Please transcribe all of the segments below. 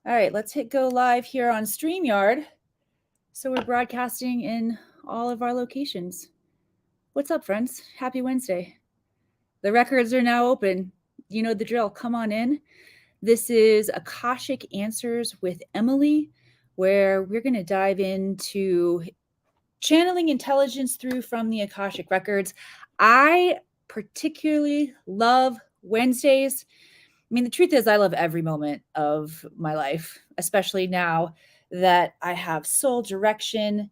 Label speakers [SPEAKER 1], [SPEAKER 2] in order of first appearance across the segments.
[SPEAKER 1] All right, let's hit go live here on StreamYard. So we're broadcasting in all of our locations. What's up, friends? Happy Wednesday. The records are now open. You know the drill. Come on in. This is Akashic Answers with Emily, where we're going to dive into channeling intelligence through from the Akashic Records. I particularly love Wednesdays. I mean, the truth is I love every moment of my life, especially now that I have soul direction.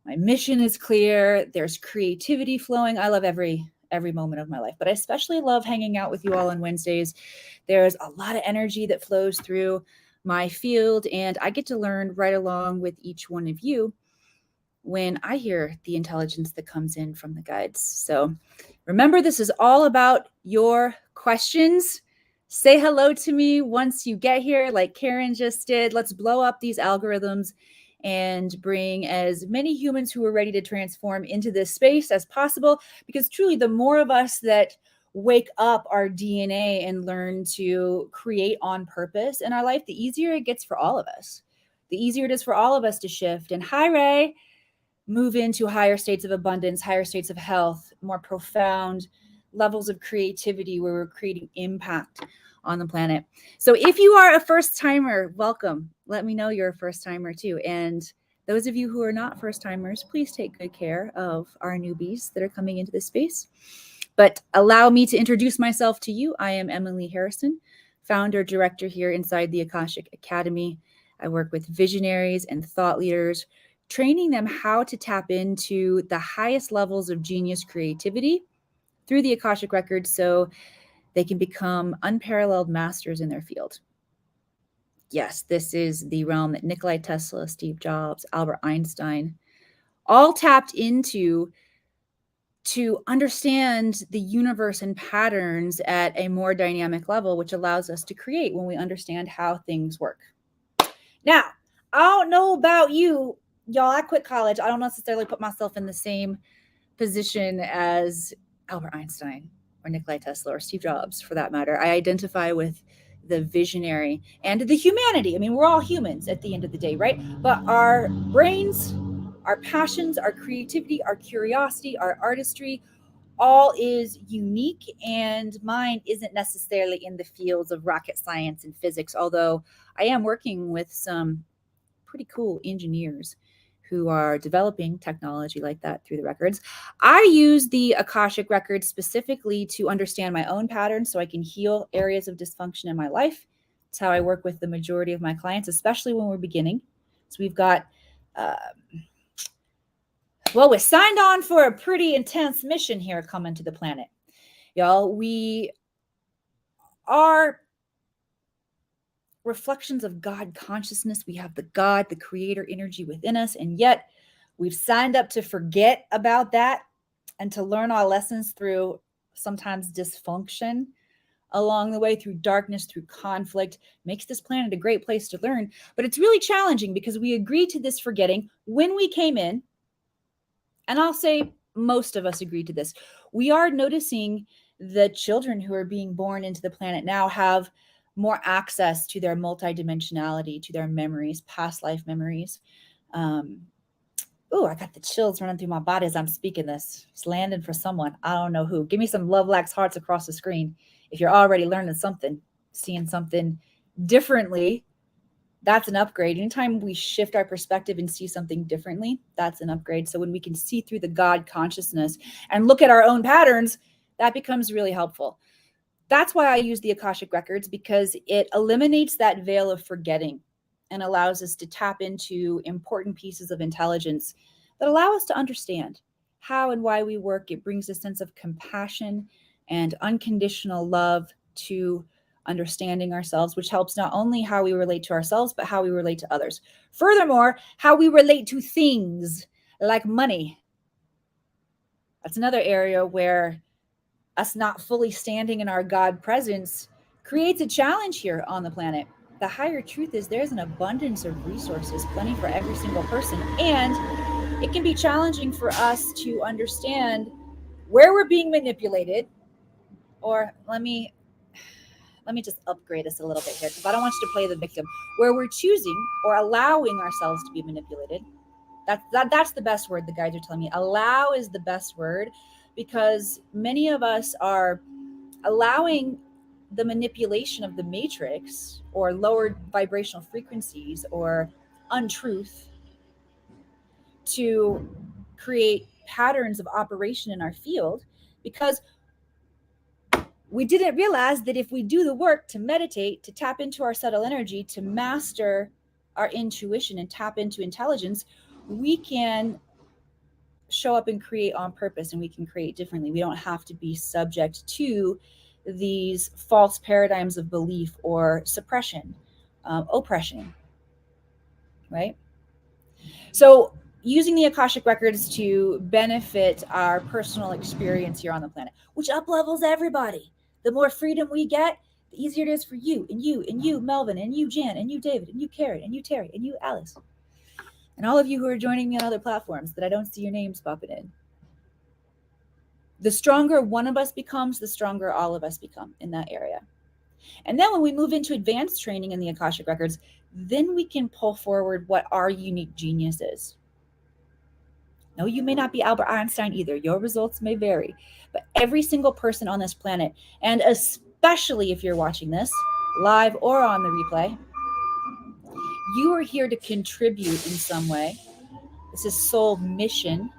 [SPEAKER 1] My mission is clear. There's creativity flowing. I love every moment of my life, but I especially love hanging out with you all on Wednesdays. There's a lot of energy that flows through my field, and I get to learn right along with each one of you when I hear the intelligence that comes in from the guides. So remember, this is all about your questions. Say hello to me once you get here, like Karen just did. Let's blow up these algorithms and bring as many humans who are ready to transform into this space as possible, because truly the more of us that wake up our DNA and learn to create on purpose in our life, the easier it gets for all of us. The easier it is for all of us to shift. And hi, Ray, move into higher states of abundance, higher states of health, more profound levels of creativity where we're creating impact on the planet. So if you are a first timer, welcome. Let me know you're a first timer too. And those of you who are not first timers, please take good care of our newbies that are coming into this space. But allow me to introduce myself to you. I am Emily Harrison, founder, director here inside the Akashic Academy. I work with visionaries and thought leaders, training them how to tap into the highest levels of genius creativity through the Akashic Records so they can become unparalleled masters in their field. Yes, this is the realm that Nikola Tesla, Steve Jobs, Albert Einstein all tapped into to understand the universe and patterns at a more dynamic level, which allows us to create when we understand how things work. Now, I don't know about you, y'all. I quit college. I don't necessarily put myself in the same position as Albert Einstein or Nikola Tesla or Steve Jobs, for that matter. I identify with the visionary and the humanity. I mean, we're all humans at the end of the day, right? But our brains, our passions, our creativity, our curiosity, our artistry, all is unique, and mine isn't necessarily in the fields of rocket science and physics, although I am working with some pretty cool engineers who are developing technology like that through the records. I use the Akashic Records specifically to understand my own patterns so I can heal areas of dysfunction in my life. It's how I work with the majority of my clients, especially when we're beginning. So we've got, we're signed on for a pretty intense mission here coming to the planet. Y'all, we are reflections of God consciousness. We have the God, the creator energy within us, and yet we've signed up to forget about that and to learn our lessons through sometimes dysfunction along the way, through darkness, through conflict. Makes this planet a great place to learn, but it's really challenging because we agreed to this forgetting when we came in, and I'll say most of us agreed to this. We are noticing the children who are being born into the planet now have more access to their multidimensionality, to their memories, past life memories. I got the chills running through my body as I'm speaking this. It's landing for someone. I don't know who. Give me some love lax hearts across the screen if you're already learning something, seeing something differently. That's an upgrade. Anytime we shift our perspective and see something differently, that's an upgrade. So when we can see through the God consciousness and look at our own patterns, that becomes really helpful. That's why I use the Akashic Records, because it eliminates that veil of forgetting and allows us to tap into important pieces of intelligence that allow us to understand how and why we work. It brings a sense of compassion and unconditional love to understanding ourselves, which helps not only how we relate to ourselves, but how we relate to others. Furthermore, how we relate to things like money. That's another area where us not fully standing in our God presence creates a challenge here on the planet. The higher truth is there's an abundance of resources, plenty for every single person. And it can be challenging for us to understand where we're being manipulated. Or let me let me just upgrade us a little bit here because I don't want you to play the victim, where we're choosing or allowing ourselves to be manipulated. That's the best word the guides are telling me. Allow is the best word, because many of us are allowing the manipulation of the matrix or lowered vibrational frequencies or untruth to create patterns of operation in our field, because we didn't realize that if we do the work to meditate, to tap into our subtle energy, to master our intuition and tap into intelligence, we can show up and create on purpose, and we can create differently. We don't have to be subject to these false paradigms of belief or suppression, oppression, right? So using the Akashic Records to benefit our personal experience here on the planet, which up-levels everybody. The more freedom we get, the easier it is for you, and you, and you, Melvin, and you, Jan, and you, David, and you, Karen, and you, Terry, and you, Alice, and all of you who are joining me on other platforms that I don't see your names popping in. The stronger one of us becomes, the stronger all of us become in that area. And then when we move into advanced training in the Akashic Records, then we can pull forward what our unique genius is. No, you may not be Albert Einstein either. Your results may vary. But every single person on this planet, and especially if you're watching this live or on the replay, you are here to contribute in some way. This is soul mission.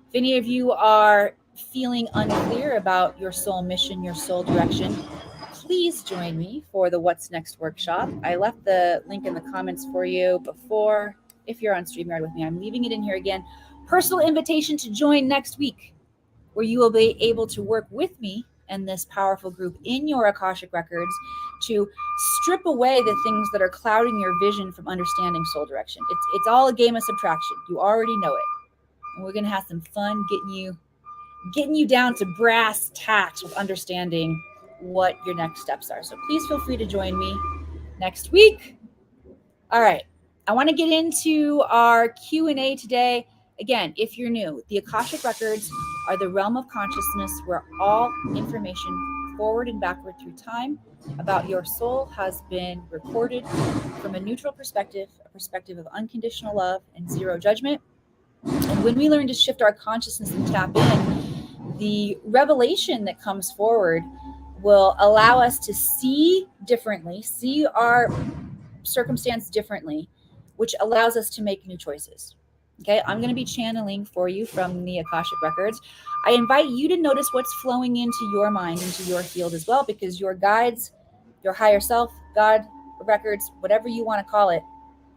[SPEAKER 1] If any of you are feeling unclear about your soul mission, your soul direction, please join me for the What's Next workshop. I left the link in the comments for you before. If you're on StreamYard with me, I'm leaving it in here again. Personal invitation to join next week, where you will be able to work with me and this powerful group in your Akashic Records to strip away the things that are clouding your vision from understanding soul direction. It's all a game of subtraction. You already know it. And we're going to have some fun getting you down to brass tacks with understanding what your next steps are. So please feel free to join me next week. All right. I want to get into our Q&A today. Again, if you're new, the Akashic Records are the realm of consciousness where all information forward and backward through time about your soul has been recorded from a neutral perspective, a perspective of unconditional love and zero judgment. And when we learn to shift our consciousness and tap in, the revelation that comes forward will allow us to see differently, see our circumstance differently, which allows us to make new choices. Okay, I'm going to be channeling for you from the Akashic Records. I invite you to notice what's flowing into your mind, into your field as well, because your guides, your higher self, God, records, whatever you want to call it,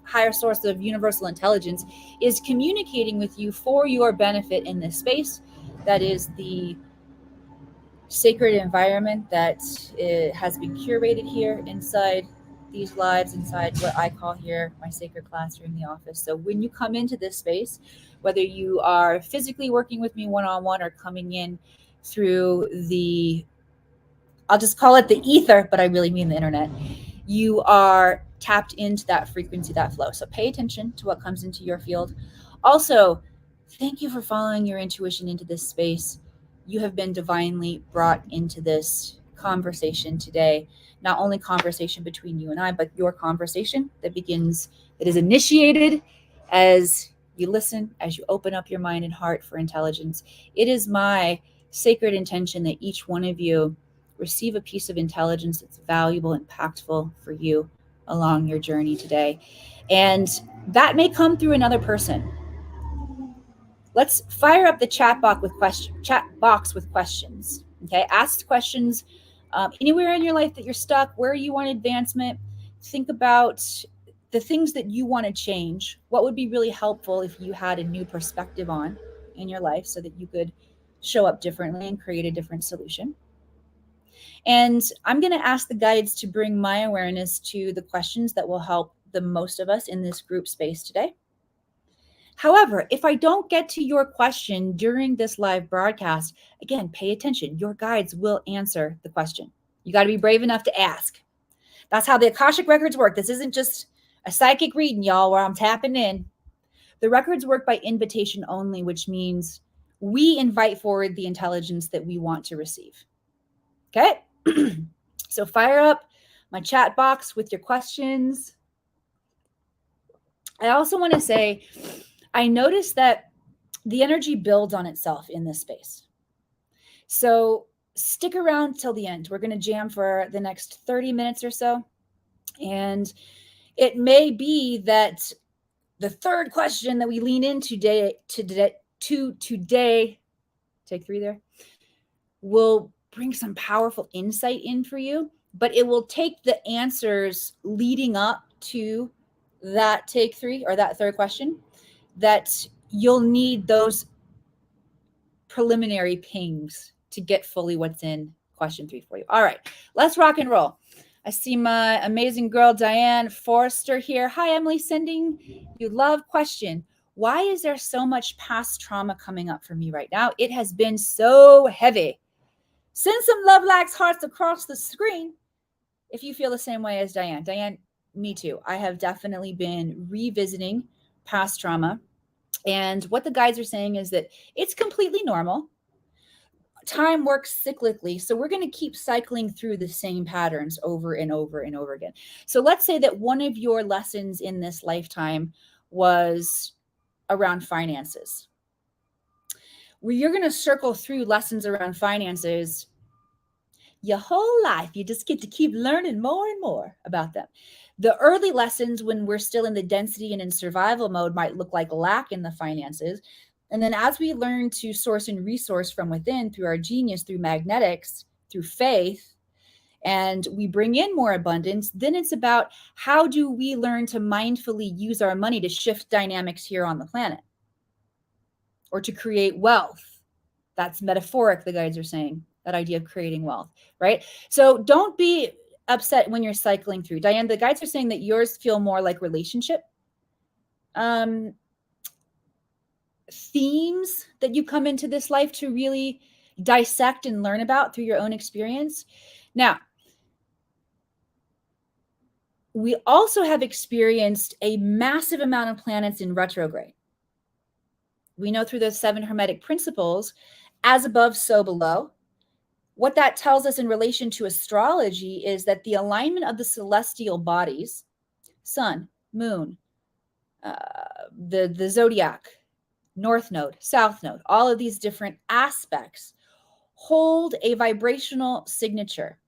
[SPEAKER 1] higher source of universal intelligence, is communicating with you for your benefit in this space. That is the sacred environment that has been curated here inside these lives, inside what I call here my sacred classroom, the office. So when you come into this space, whether you are physically working with me one-on-one or coming in through the, I'll just call it the ether, but I really mean the internet, you are tapped into that frequency, that flow. So pay attention to what comes into your field. Also, thank you for following your intuition into this space. You have been divinely brought into this conversation today. Not only conversation between you and I, but your conversation that is initiated as you listen, as you open up your mind and heart for intelligence. It is my sacred intention that each one of you receive a piece of intelligence that's valuable, impactful for you along your journey today. And that may come through another person. Let's fire up the chat box with questions. Okay, ask questions anywhere in your life that you're stuck, where you want advancement. Think about the things that you want to change. What would be really helpful if you had a new perspective on in your life so that you could show up differently and create a different solution. And I'm going to ask the guides to bring my awareness to the questions that will help the most of us in this group space today. However, if I don't get to your question during this live broadcast, again, pay attention. Your guides will answer the question. You got to be brave enough to ask. That's how the Akashic Records work. This isn't just a psychic reading, y'all, where I'm tapping in. The records work by invitation only, which means we invite forward the intelligence that we want to receive. Okay? So fire up my chat box with your questions. I also want to say, I noticed that the energy builds on itself in this space. So stick around till the end. We're going to jam for the next 30 minutes or so. And it may be that the third question that we lean into today, take 3 there, will bring some powerful insight in for you, but it will take the answers leading up to that take 3 or that third question, that you'll need those preliminary pings to get fully what's in question 3 for you. All right, let's rock and roll. I see my amazing girl, Diane Forrester here. Hi, Emily, sending you love. Question: why is there so much past trauma coming up for me right now? It has been so heavy. Send some love, likes, hearts across the screen if you feel the same way as Diane. Diane, me too. I have definitely been revisiting past trauma. And what the guides are saying is that it's completely normal. Time works cyclically. So we're going to keep cycling through the same patterns over and over and over again. So let's say that one of your lessons in this lifetime was around finances. Where you're going to circle through lessons around finances your whole life. You just get to keep learning more and more about them. The early lessons, when we're still in the density and in survival mode, might look like lack in the finances. And then as we learn to source and resource from within through our genius, through magnetics, through faith, and we bring in more abundance, then it's about how do we learn to mindfully use our money to shift dynamics here on the planet or to create wealth. That's metaphoric, the guides are saying, that idea of creating wealth, right? So don't be upset when you're cycling through. Diane, the guides are saying that yours feel more like relationship themes that you come into this life to really dissect and learn about through your own experience. Now, we also have experienced a massive amount of planets in retrograde. We know through those 7 Hermetic principles, as above, so below. What that tells us in relation to astrology is that the alignment of the celestial bodies, sun, moon, the zodiac, north node, south node, all of these different aspects hold a vibrational signature.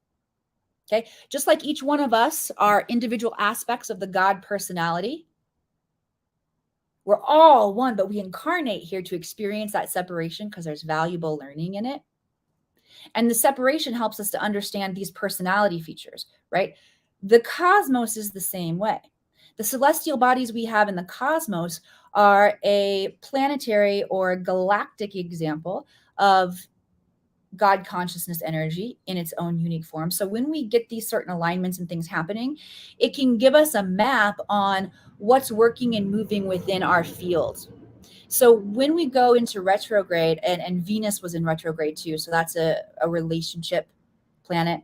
[SPEAKER 1] Okay, just like each one of us are individual aspects of the God personality, we're all one, but we incarnate here to experience that separation because there's valuable learning in it. And the separation helps us to understand these personality features, right? The cosmos is the same way. The celestial bodies we have in the cosmos are a planetary or galactic example of God consciousness energy in its own unique form. So when we get these certain alignments and things happening, it can give us a map on what's working and moving within our field. So when we go into retrograde, and Venus was in retrograde too, so that's a relationship planet,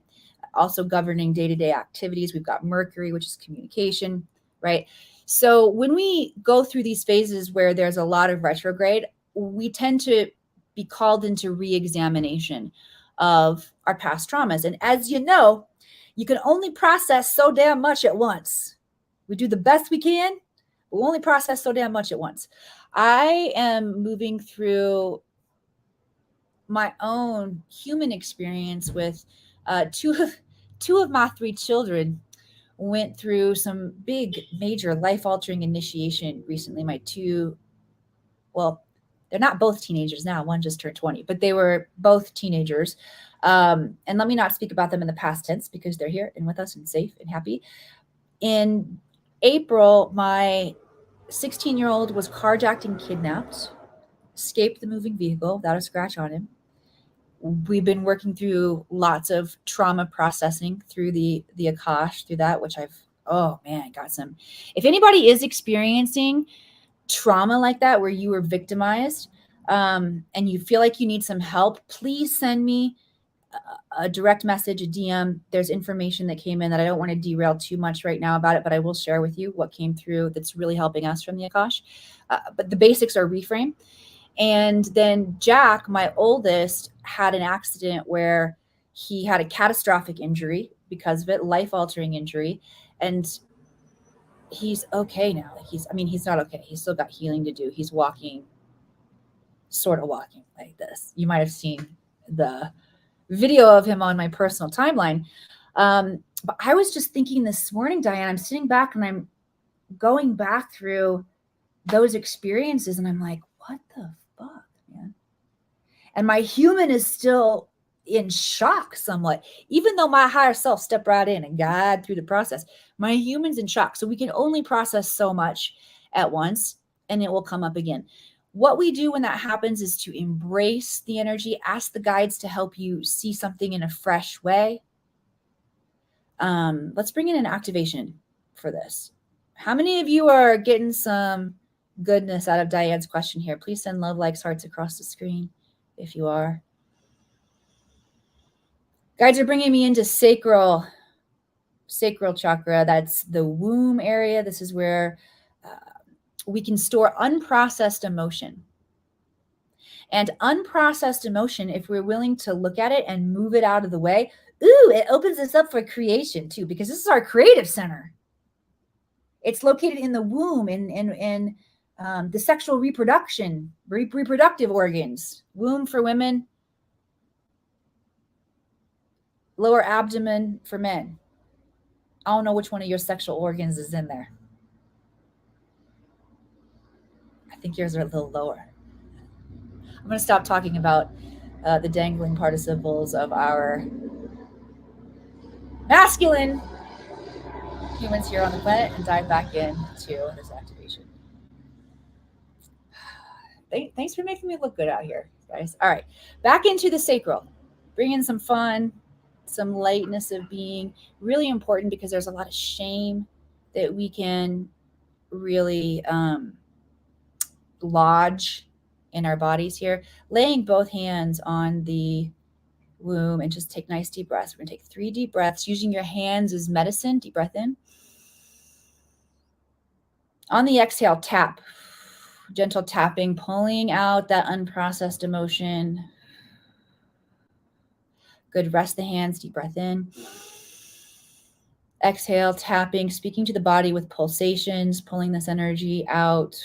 [SPEAKER 1] also governing day-to-day activities. We've got Mercury, which is communication, right? So when we go through these phases where there's a lot of retrograde, we tend to be called into re-examination of our past traumas. And as you know, you can only process so damn much at once. We do the best we can, but we only process so damn much at once. I am moving through my own human experience with two of my 3 children went through some big, major life-altering initiation recently. My 2, well, they're not both teenagers now. One just turned 20, but they were both teenagers. And let me not speak about them in the past tense because they're here and with us and safe and happy. In April, my 16-year-old was carjacked and kidnapped, escaped the moving vehicle without a scratch on him. We've been working through lots of trauma processing through the Akash, through that, which got some. If anybody is experiencing trauma like that, where you were victimized and you feel like you need some help, please send me a direct message, a DM. There's information that came in that I don't want to derail too much right now about it, but I will share with you what came through that's really helping us from the Akash. But the basics are reframe. And then Jack, my oldest, had an accident where he had a catastrophic injury because of it, life-altering injury. And he's okay now. He's not okay. He's still got healing to do. He's walking, sort of walking like this. You might have seen the video of him on my personal timeline. But I was just thinking this morning, Diane, I'm sitting back and I'm going back through those experiences and I'm like, what the fuck, man? And my human is still in shock somewhat, even though my higher self stepped right in and guided through the process. My human's in shock. So we can only process so much at once and it will come up again. What we do when that happens is to embrace the energy, ask the guides to help you see something in a fresh way. Let's bring in an activation for this. How many of you are getting some goodness out of Diane's question here? Please send love, likes, hearts across the screen if you are. Guides are bringing me into sacral chakra. That's the womb area. This is where we can store unprocessed emotion. And unprocessed emotion, if we're willing to look at it and move it out of the way, it opens us up for creation too, because this is our creative center. It's located in the womb, in the sexual reproductive organs. Womb for women, lower abdomen for men. I don't know which one of your sexual organs is in there. I think yours are a little lower. I'm going to stop talking about the dangling participles of our masculine humans here on the planet and dive back into this activation. Thanks for making me look good out here, guys. All right, back into the sacral. Bring in some fun, some lightness of being. Really important because there's a lot of shame that we can really lodge in our bodies here. Laying both hands on the womb and just take nice deep breaths. We're going to take 3 deep breaths using your hands as medicine. Deep breath in. On the exhale, tap. Gentle tapping, pulling out that unprocessed emotion. Good. Rest the hands. Deep breath in. Exhale, tapping, speaking to the body with pulsations, pulling this energy out.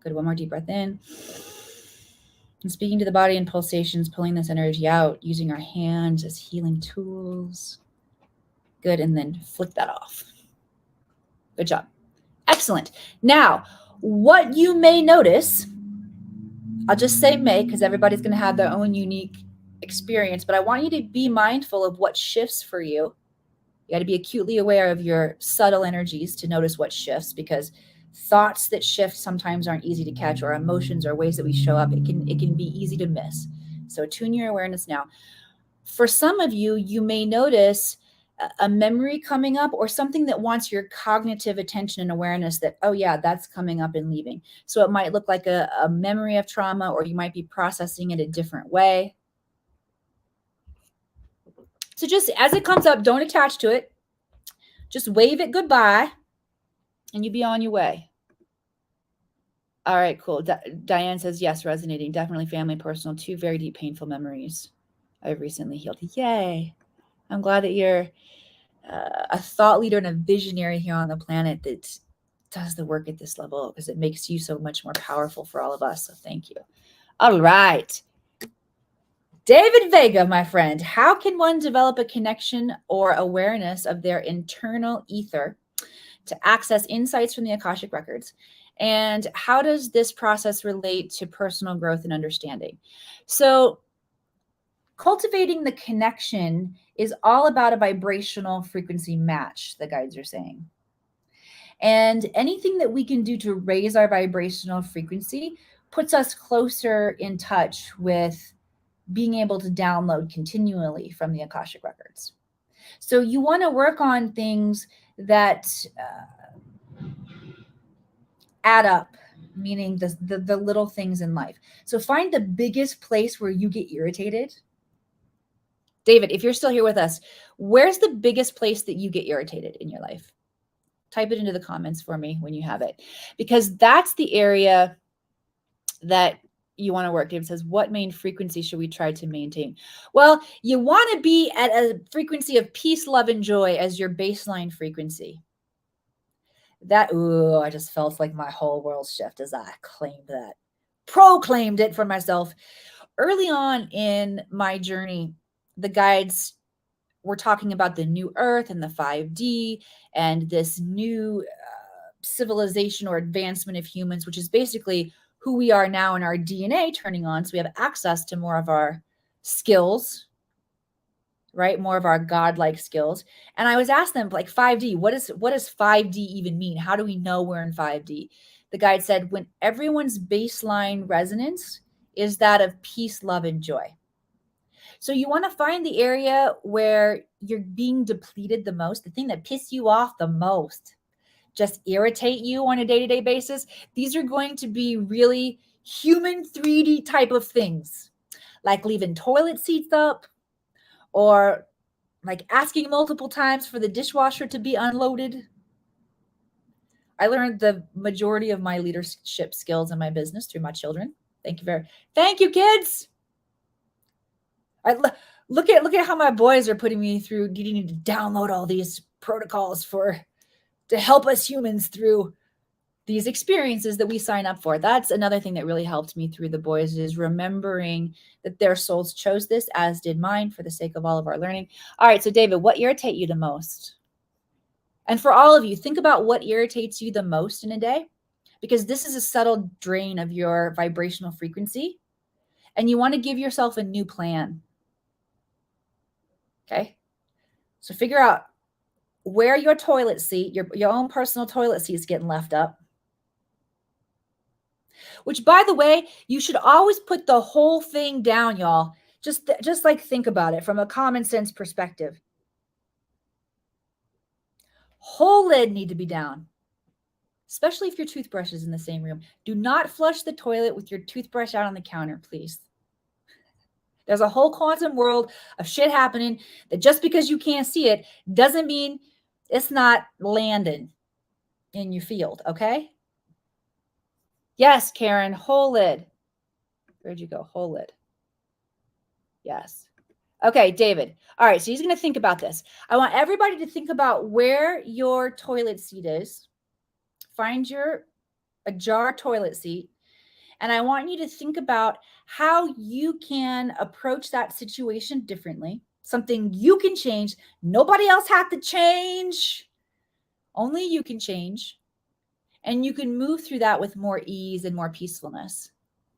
[SPEAKER 1] Good. One more deep breath in. And speaking to the body in pulsations, pulling this energy out, using our hands as healing tools. Good. And then flick that off. Good job. Excellent. Now, what you may notice, I'll just say may, because everybody's going to have their own unique experience, but I want you to be mindful of what shifts for you. You got to be acutely aware of your subtle energies to notice what shifts, because thoughts that shift sometimes aren't easy to catch, or emotions or ways that we show up. It can be easy to miss. So tune your awareness now. For some of you, you may notice a memory coming up or something that wants your cognitive attention and awareness that, oh yeah, that's coming up and leaving. So it might look like a memory of trauma, or you might be processing it a different way. So just as it comes up, don't attach to it. Just wave it goodbye and you be on your way. All right, cool. Diane says, yes, resonating. Definitely family, personal, 2 very deep, painful memories I've recently healed. Yay. I'm glad that you're a thought leader and a visionary here on the planet that does the work at this level, because it makes you so much more powerful for all of us. So thank you. All right. David Vega, my friend, how can one develop a connection or awareness of their internal ether to access insights from the Akashic Records? And how does this process relate to personal growth and understanding? So cultivating the connection is all about a vibrational frequency match, the guides are saying. And anything that we can do to raise our vibrational frequency puts us closer in touch with being able to download continually from the Akashic Records. So you want to work on things that add up, meaning the little things in life. So find the biggest place where you get irritated. David, if you're still here with us, where's the biggest place that you get irritated in your life? Type it into the comments for me when you have it, because that's the area that you want to work? David says, what main frequency should we try to maintain? Well, you want to be at a frequency of peace, love, and joy as your baseline frequency. I just felt like my whole world shift as I claimed that, proclaimed it for myself. Early on in my journey, the guides were talking about the new earth and the 5D and this new civilization or advancement of humans, which is basically who we are now in our DNA turning on. So we have access to more of our skills, right? More of our godlike skills. And I was asking them, like, 5D, what does 5D even mean? How do we know we're in 5D? The guide said, when everyone's baseline resonance is that of peace, love, and joy. So you want to find the area where you're being depleted the most, the thing that pisses you off the most, just irritate you on a day-to-day basis. These are going to be really human 3D type of things, like leaving toilet seats up, or like asking multiple times for the dishwasher to be unloaded. I learned the majority of my leadership skills in my business through my children. Thank you, kids. Look at how my boys are putting me through. You need to download all these protocols to help us humans through these experiences that we sign up for. That's another thing that really helped me through the boys, is remembering that their souls chose this, as did mine, for the sake of all of our learning. All right, so David, what irritates you the most? And for all of you, think about what irritates you the most in a day, because this is a subtle drain of your vibrational frequency, and you want to give yourself a new plan. Okay? So figure out where your toilet seat, your own personal toilet seat, is getting left up. Which, by the way, you should always put the whole thing down, y'all. Just like think about it from a common sense perspective. Whole lid need to be down, especially if your toothbrush is in the same room. Do not flush the toilet with your toothbrush out on the counter, please. There's a whole quantum world of shit happening that just because you can't see it doesn't mean it's not landing in your field, okay? Yes, Karen, whole lid. Where'd you go? Whole lid. Yes. Okay, David. All right, so he's going to think about this. I want everybody to think about where your toilet seat is. Find a jar toilet seat. And I want you to think about how you can approach that situation differently. Something you can change. Nobody else had to change. Only you can change. And you can move through that with more ease and more peacefulness.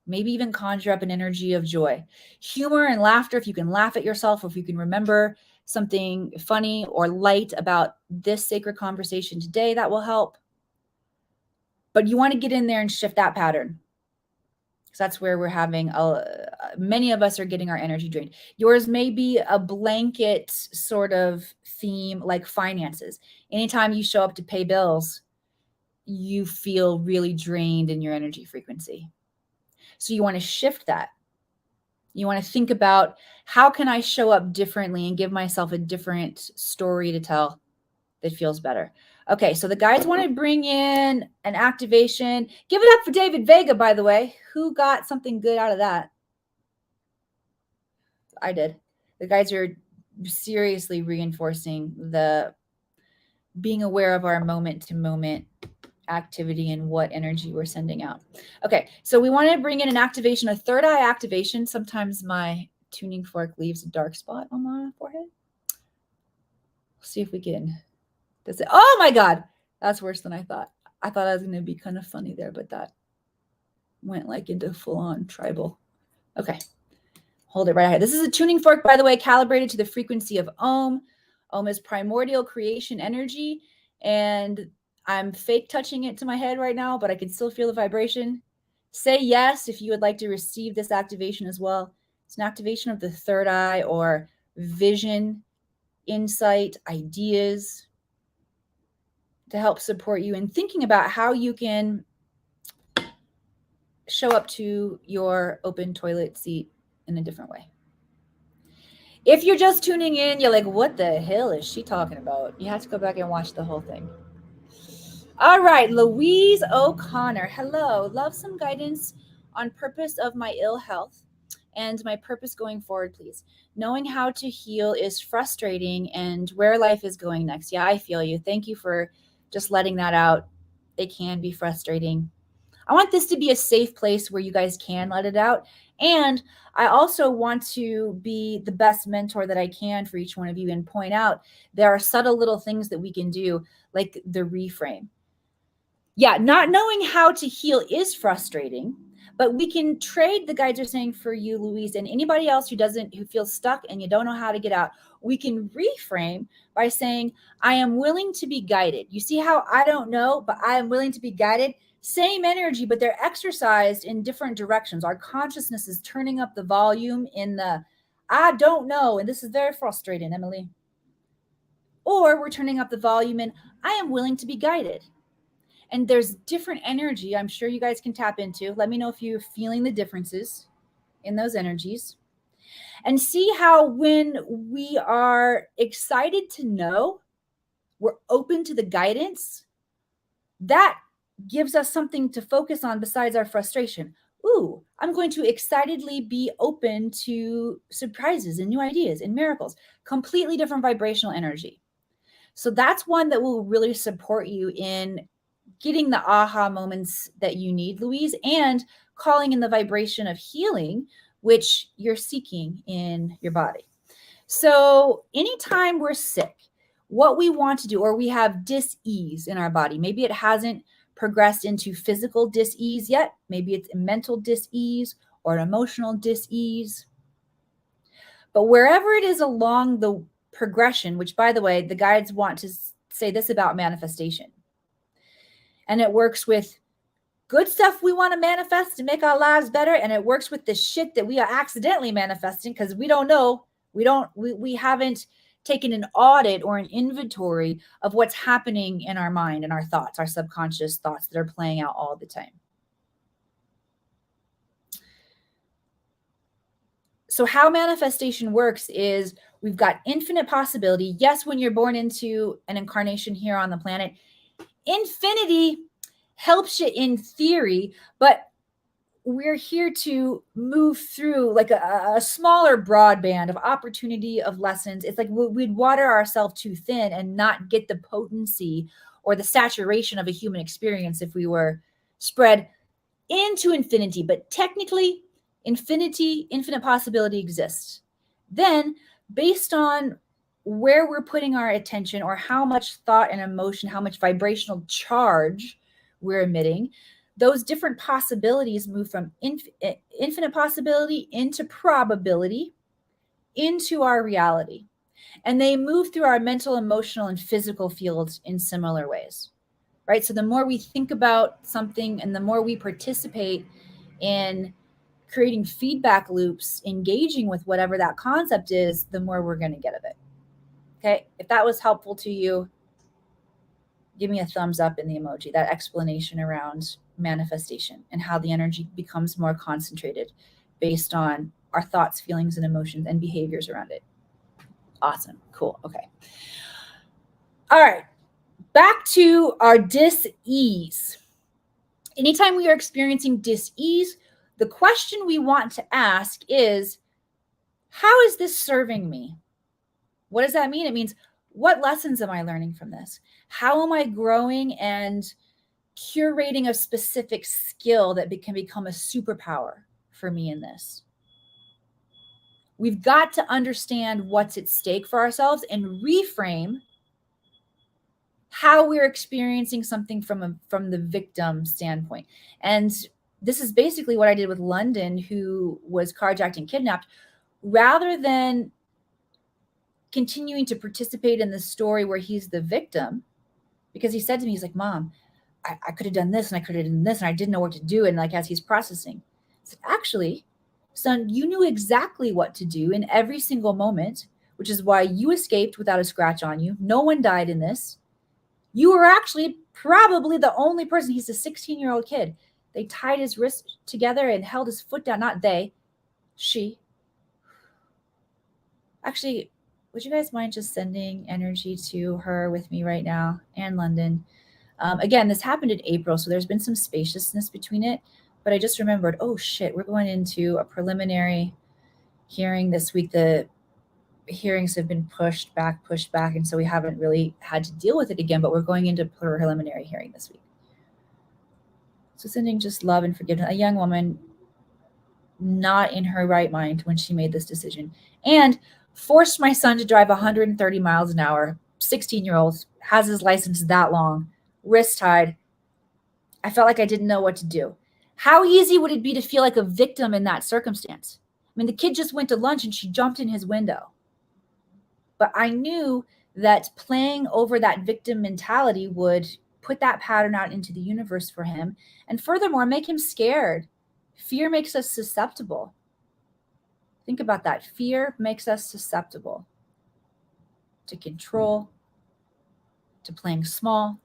[SPEAKER 1] Maybe even conjure up an energy of joy. Humor and laughter, if you can laugh at yourself, or if you can remember something funny or light about this sacred conversation today, that will help. But you want to get in there and shift that pattern. Because that's where we're having, many of us are getting our energy drained. Yours may be a blanket sort of theme, like finances. Anytime you show up to pay bills, you feel really drained in your energy frequency. So you want to shift that. You want to think about, how can I show up differently and give myself a different story to tell that feels better? Okay, so the guides want to bring in an activation. Give it up for David Vega, by the way. Who got something good out of that? I did. The guides are seriously reinforcing the being aware of our moment-to-moment activity and what energy we're sending out. Okay, so we want to bring in an activation, a third eye activation. Sometimes my tuning fork leaves a dark spot on my forehead. We'll see if we can. Does it? Oh my God, that's worse than I thought. I thought I was going to be kind of funny there, but that went like into full-on tribal. Okay, hold it right here. This is a tuning fork, by the way, calibrated to the frequency of Om. Om is primordial creation energy, and I'm fake touching it to my head right now, but I can still feel the vibration. Say yes if you would like to receive this activation as well. It's an activation of the third eye, or vision, insight, ideas, to help support you in thinking about how you can show up to your open toilet seat in a different way. If you're just tuning in, you're like, what the hell is she talking about? You have to go back and watch the whole thing. All right, Louise O'Connor. Hello. Love some guidance on purpose of my ill health and my purpose going forward, please. Knowing how to heal is frustrating and where life is going next. Yeah, I feel you. Thank you for just letting that out. It can be frustrating. I want this to be a safe place where you guys can let it out. And I also want to be the best mentor that I can for each one of you and point out there are subtle little things that we can do, like the reframe. Yeah, not knowing how to heal is frustrating, but we can trade, the guides are saying for you, Louise, and anybody else who feels stuck and you don't know how to get out. We can reframe by saying, I am willing to be guided. You see how I don't know, but I am willing to be guided? Same energy, but they're exercised in different directions. Our consciousness is turning up the volume in the I don't know, and this is very frustrating, Emily. Or we're turning up the volume in I am willing to be guided. And there's different energy I'm sure you guys can tap into. Let me know if you're feeling the differences in those energies. And see how when we are excited to know, we're open to the guidance, that gives us something to focus on besides our frustration. Ooh, I'm going to excitedly be open to surprises and new ideas and miracles. Completely different vibrational energy. So that's one that will really support you in getting the aha moments that you need, Louise, and calling in the vibration of healing, which you're seeking in your body. So anytime we're sick, what we want to do, or we have dis-ease in our body, maybe it hasn't progressed into physical dis-ease yet, maybe it's a mental dis-ease or an emotional dis-ease. But wherever it is along the progression, which by the way, the guides want to say this about manifestation. And it works with good stuff we want to manifest to make our lives better. And it works with the shit that we are accidentally manifesting because we don't know. We haven't taken an audit or an inventory of what's happening in our mind and our thoughts, our subconscious thoughts that are playing out all the time. So how manifestation works is we've got infinite possibility. Yes, when you're born into an incarnation here on the planet, infinity helps you in theory, but we're here to move through like a smaller broadband of opportunity, of lessons. It's like we'd water ourselves too thin and not get the potency or the saturation of a human experience if we were spread into infinity. But technically, infinite possibility exists. Then, based on where we're putting our attention or how much thought and emotion, how much vibrational charge we're emitting, those different possibilities move from infinite possibility into probability into our reality. And they move through our mental, emotional, and physical fields in similar ways, right? So the more we think about something and the more we participate in creating feedback loops, engaging with whatever that concept is, the more we're going to get of it. Okay. If that was helpful to you, give me a thumbs up in the emoji, that explanation around manifestation and how the energy becomes more concentrated based on our thoughts, feelings, and emotions and behaviors around it. Awesome. Cool. Okay. All right. Back to our dis-ease. Anytime we are experiencing dis-ease, the question we want to ask is, how is this serving me? What does that mean? It means, what lessons am I learning from this? How am I growing and curating a specific skill that can become a superpower for me in this? We've got to understand what's at stake for ourselves and reframe how we're experiencing something from the victim standpoint. And this is basically what I did with London, who was carjacked and kidnapped. Rather than continuing to participate in the story where he's the victim, because he said to me, he's like, Mom, I could have done this and I could have done this and I didn't know what to do. And like, as he's processing, I said, actually, son, you knew exactly what to do in every single moment, which is why you escaped without a scratch on you. No one died in this. You were actually probably the only person. He's a 16-year-old kid. They tied his wrist together and held his foot down. Not they, she. Actually, would you guys mind just sending energy to her with me right now and London? Again, this happened in April, so there's been some spaciousness between it. But I just remembered, oh shit, we're going into a preliminary hearing this week. The hearings have been pushed back, and so we haven't really had to deal with it again, but we're going into preliminary hearing this week. So sending just love and forgiveness. A young woman not in her right mind when she made this decision, and forced my son to drive 130 miles an hour. 16-year-old, has his license that long, wrist tied. I felt like I didn't know what to do. How easy would it be to feel like a victim in that circumstance? I mean, the kid just went to lunch and she jumped in his window. But I knew that playing over that victim mentality would put that pattern out into the universe for him, and furthermore, make him scared. Fear makes us susceptible. Think about that. Fear makes us susceptible to control, to playing small.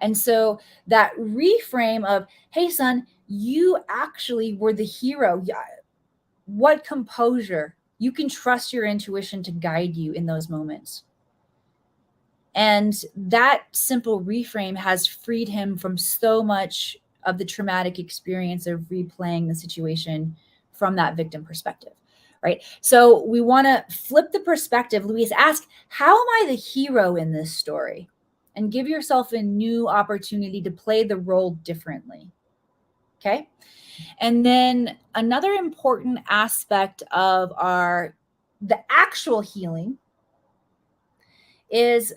[SPEAKER 1] And so that reframe of, hey, son, you actually were the hero. What composure. You can trust your intuition to guide you in those moments. And that simple reframe has freed him from so much of the traumatic experience of replaying the situation from that victim perspective, right? So we want to flip the perspective. Louise, ask, how am I the hero in this story? And give yourself a new opportunity to play the role differently, okay? And then another important aspect of the actual healing is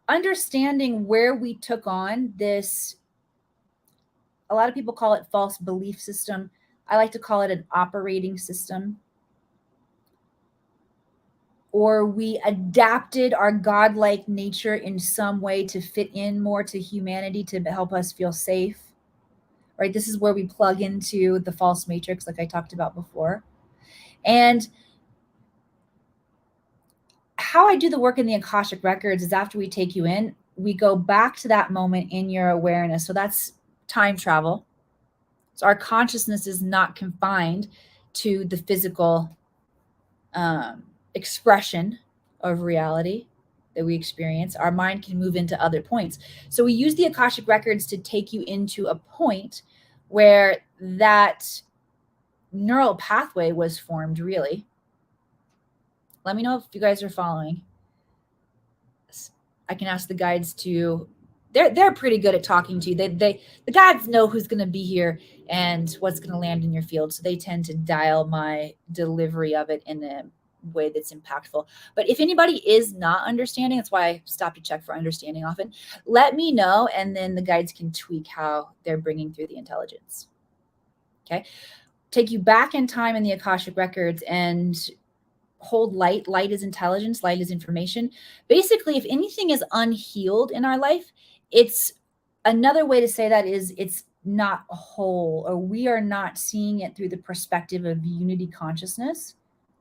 [SPEAKER 1] understanding where we took on this. A lot of people call it false belief system. I like to call it an operating system. Or we adapted our godlike nature in some way to fit in more to humanity to help us feel safe, right? This is where we plug into the false matrix, like I talked about before. And how I do the work in the Akashic Records is after we take you in, we go back to that moment in your awareness. So that's time travel. So our consciousness is not confined to the physical expression of reality that we experience. Our mind can move into other points. So we use the Akashic Records to take you into a point where that neural pathway was formed, really. Let me know if you guys are following. I can ask the guides to, they're pretty good at talking to you. The guides know who's going to be here and what's going to land in your field. So they tend to dial my delivery of it in a way that's impactful. But if anybody is not understanding, that's why I stop to check for understanding often, let me know. And then the guides can tweak how they're bringing through the intelligence. Okay. Take you back in time in the Akashic Records and hold light. Light is intelligence. Light is information. Basically, if anything is unhealed in our life, it's another way to say that is it's not whole, or we are not seeing it through the perspective of unity consciousness,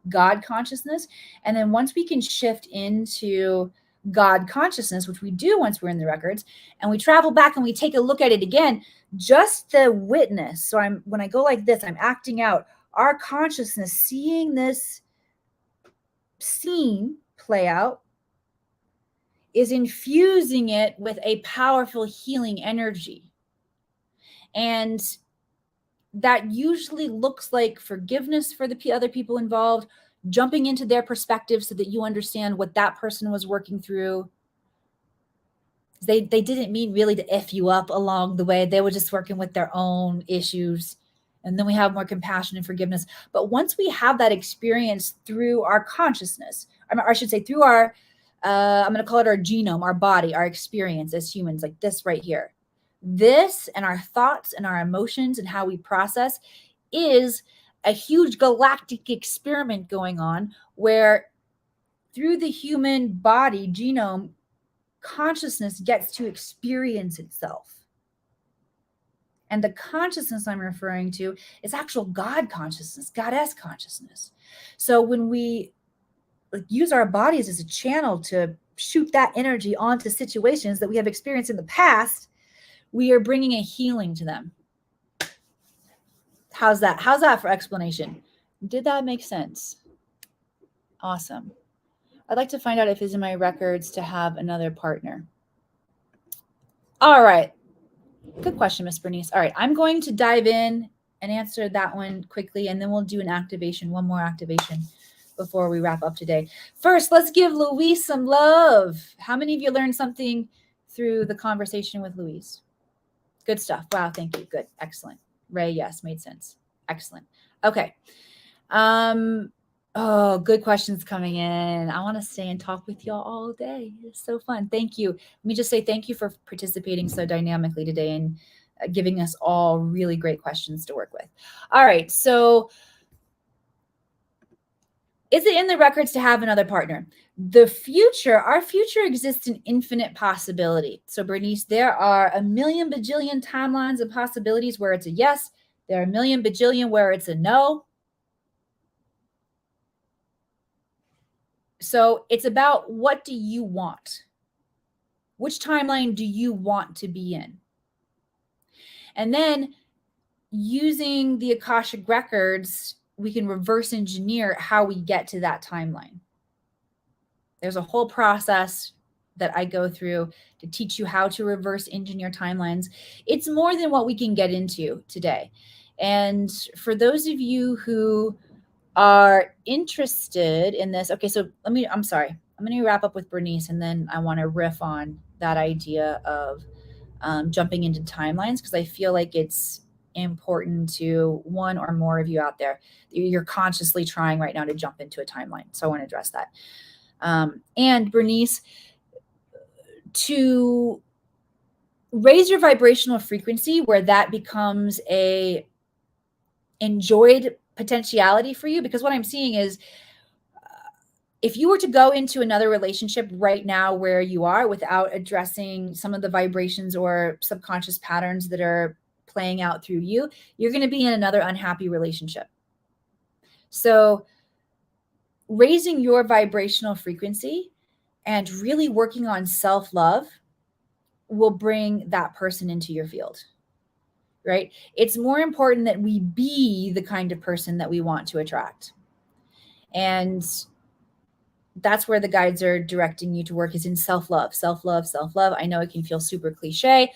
[SPEAKER 1] God consciousness. And then once we can shift into God consciousness, which we do once we're in the records, and we travel back and we take a look at it again, just the witness. So when I go like this, I'm acting out our consciousness, seeing this scene play out, is infusing it with a powerful healing energy. And that usually looks like forgiveness for the other people involved, jumping into their perspective so that you understand what that person was working through. They didn't mean really to F you up along the way. They were just working with their own issues. And then we have more compassion and forgiveness. But once we have that experience through our consciousness, I should say through our, I'm going to call it our genome, our body, our experience as humans, like this right here. This and our thoughts and our emotions and how we process is a huge galactic experiment going on where through the human body genome, consciousness gets to experience itself. And the consciousness I'm referring to is actual God consciousness, goddess consciousness. So when we use our bodies as a channel to shoot that energy onto situations that we have experienced in the past, we are bringing a healing to them. How's that? How's that for explanation? Did that make sense? Awesome. I'd like to find out if it's in my records to have another partner. All right. Good question, Miss Bernice. All right, I'm going to dive in and answer that one quickly, and then we'll do an activation, one more activation before we wrap up today. First, let's give Louise some love. How many of you learned something through the conversation with Louise? Good stuff. Wow, thank you. Good. Excellent. Ray, yes, made sense. Excellent. Okay. Oh, good questions coming in. I want to stay and talk with y'all all day. It's so fun. Thank you. Let me just say thank you for participating so dynamically today and giving us all really great questions to work with. All right. So, is it in the records to have another partner? Our future exists in infinite possibility. So, Bernice, there are a million bajillion timelines of possibilities where it's a yes. There are a million bajillion where it's a no. So it's about, what do you want? Which timeline do you want to be in? And then using the Akashic Records, we can reverse engineer how we get to that timeline. There's a whole process that I go through to teach you how to reverse engineer timelines. It's more than what we can get into today. And for those of you who are interested in this, okay, so I'm sorry. I'm going to wrap up with Bernice, and then I want to riff on that idea of jumping into timelines, because I feel like it's important to one or more of you out there. You're consciously trying right now to jump into a timeline. So I want to address that. And Bernice, to raise your vibrational frequency where that becomes a enjoyed potentiality for you, because what I'm seeing is, if you were to go into another relationship right now where you are without addressing some of the vibrations or subconscious patterns that are playing out through you, you're going to be in another unhappy relationship. So raising your vibrational frequency and really working on self-love will bring that person into your field, right? It's more important that we be the kind of person that we want to attract. And that's where the guides are directing you to work, is in self-love, self-love, self-love. I know it can feel super cliche.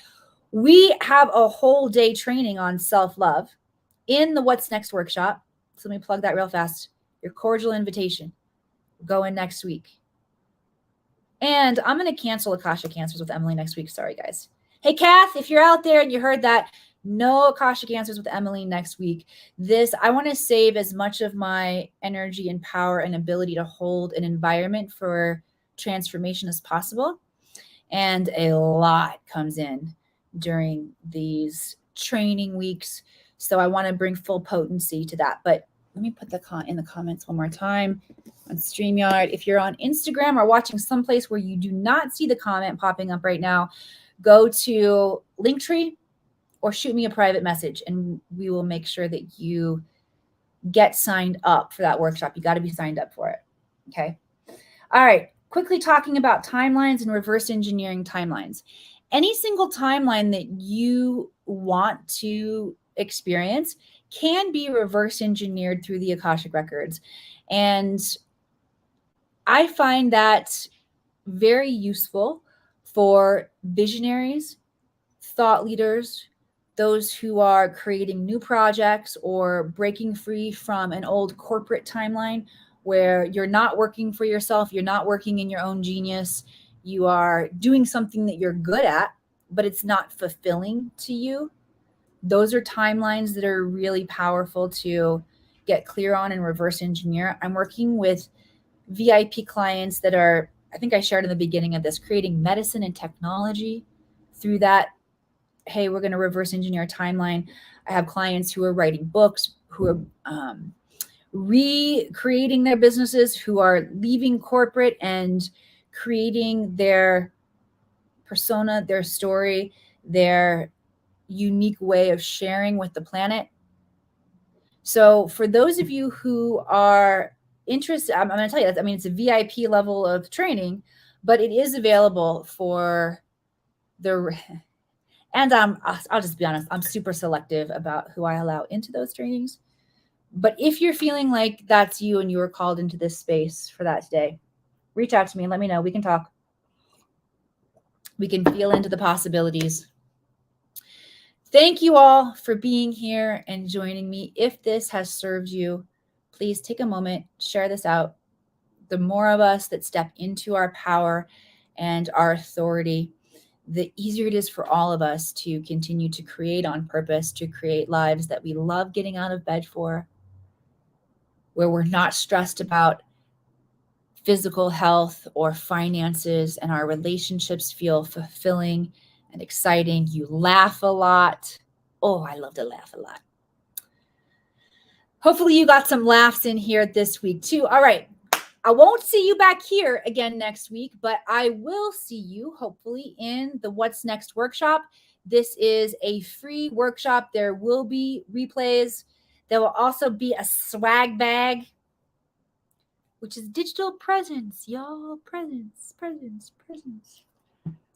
[SPEAKER 1] We have a whole day training on self-love in the What's Next workshop. So let me plug that real fast. Your cordial invitation. Go in next week. And I'm going to cancel Akashic Answers with Emily next week. Sorry, guys. Hey, Kath, if you're out there and you heard that, no Akashic Answers with Emily next week. I want to save as much of my energy and power and ability to hold an environment for transformation as possible. And a lot comes in during these training weeks. So I want to bring full potency to that. But let me put in the comments one more time on StreamYard. If you're on Instagram or watching someplace where you do not see the comment popping up right now, go to Linktree or shoot me a private message, and we will make sure that you get signed up for that workshop. You got to be signed up for it. Okay. All right. Quickly talking about timelines and reverse engineering timelines. Any single timeline that you want to experience can be reverse engineered through the Akashic Records. And I find that very useful for visionaries, thought leaders, those who are creating new projects or breaking free from an old corporate timeline where you're not working for yourself, you're not working in your own genius, you are doing something that you're good at, but it's not fulfilling to you. Those are timelines that are really powerful to get clear on and reverse engineer. I'm working with VIP clients that are, I think I shared in the beginning of this, creating medicine and technology through that. Hey, we're going to reverse engineer a timeline. I have clients who are writing books, who are recreating their businesses, who are leaving corporate and creating their persona, their story, their unique way of sharing with the planet. So for those of you who are interested, I'm going to tell you that, it's a VIP level of training, but it is available for and I'll just be honest, I'm super selective about who I allow into those trainings. But if you're feeling like that's you and you were called into this space for that today, reach out to me and let me know. We can talk. We can feel into the possibilities. Thank you all for being here and joining me. If this has served you, please take a moment, share this out. The more of us that step into our power and our authority, the easier it is for all of us to continue to create on purpose, to create lives that we love getting out of bed for, where we're not stressed about physical health or finances, and our relationships feel fulfilling and exciting. You laugh a lot. Oh, I love to laugh a lot. Hopefully you got some laughs in here this week too. All right. I won't see you back here again next week, but I will see you hopefully in the What's Next workshop. This is a free workshop. There will be replays. There will also be a swag bag, which is digital presents, y'all. Presents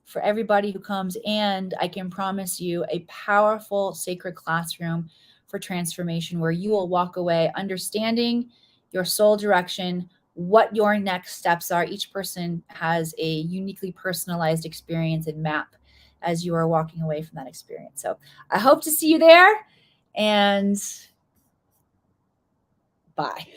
[SPEAKER 1] for everybody who comes. And I can promise you a powerful sacred classroom for transformation where you will walk away understanding your soul direction, what your next steps are. Each person has a uniquely personalized experience and map as you are walking away from that experience. So I hope to see you there, and bye.